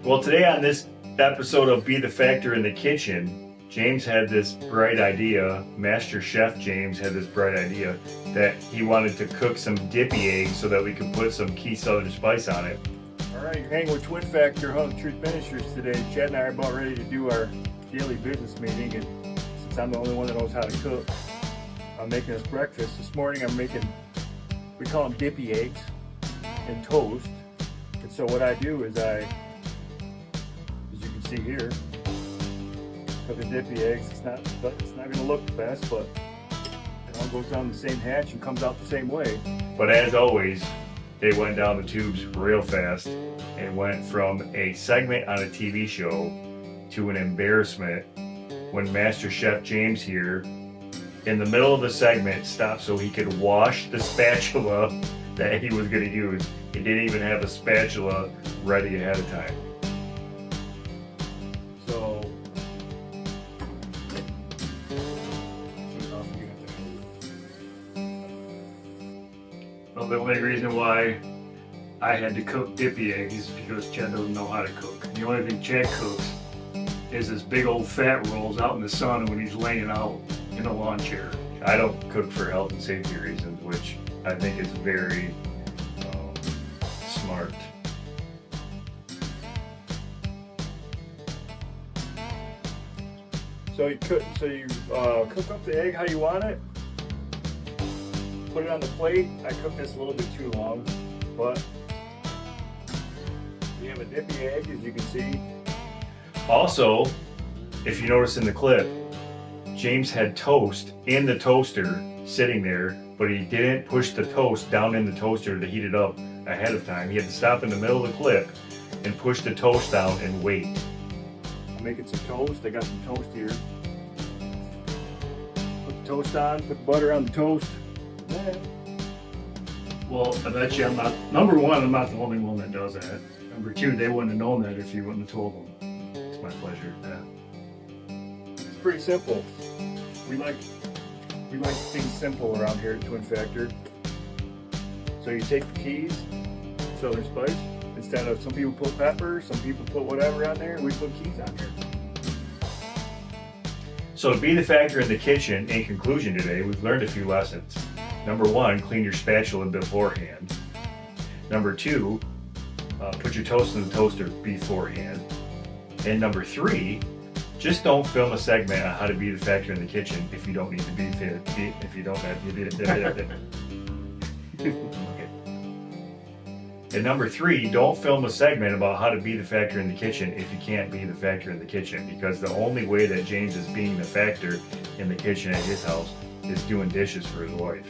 Well, today on this episode of Be the Factor in the Kitchen, James had this bright idea, Master Chef James had this bright idea that he wanted to cook some dippy eggs so that we could put some key southern spice on it. All right, you're hanging with Twin Factor Home Truth Ministers today. Chad and I are about ready to do our daily business meeting, and since I'm the only one that knows how to cook, I'm making us breakfast. This morning I'm making, we call them dippy eggs and toast. And so what I do is as you can see here, for the dippy eggs, it's not going to look the best, but it all goes down the same hatch and comes out the same way. But as always, they went down the tubes real fast and went from a segment on a TV show to an embarrassment when Master Chef James here, in the middle of the segment, stopped so he could wash the spatula that he was going to use. He didn't even have a spatula ready ahead of time. So, Well, the only reason why I had to cook dippy eggs is because Chad doesn't know how to cook. The only thing Chad cooks is his big old fat rolls out in the sun when he's laying out in a lawn chair. I don't cook for health and safety reasons, which I think is very smart. So you cook up the egg how you want it. Put it on the plate. I cooked this a little bit too long, but we have a dippy egg, as you can see. Also, if you notice in the clip, James had toast in the toaster sitting there, but he didn't push the toast down in the toaster to heat it up ahead of time. He had to stop in the middle of the clip and push the toast down and wait. I'm making some toast. I got some toast here. Put the toast on, put the butter on the toast. Well, I bet you I'm not, number one, I'm not the only one that does that. Number two, they wouldn't have known that if you wouldn't have told them. It's my pleasure. Yeah. It's pretty simple. We like things simple around here at Twin Factor. So you take the keys, southern spice. Instead of, some people put pepper, some people put whatever on there, we put keys on here. So to be the factor in the kitchen, in conclusion today, we've learned a few lessons. Number one, clean your spatula beforehand. Number two, put your toast in the toaster beforehand. And number three, just don't film a segment on how to be the factor in the kitchen if you don't need to if you don't have to be And number three, don't film a segment about how to be the factor in the kitchen if you can't be the factor in the kitchen, because the only way that James is being the factor in the kitchen at his house is doing dishes for his wife.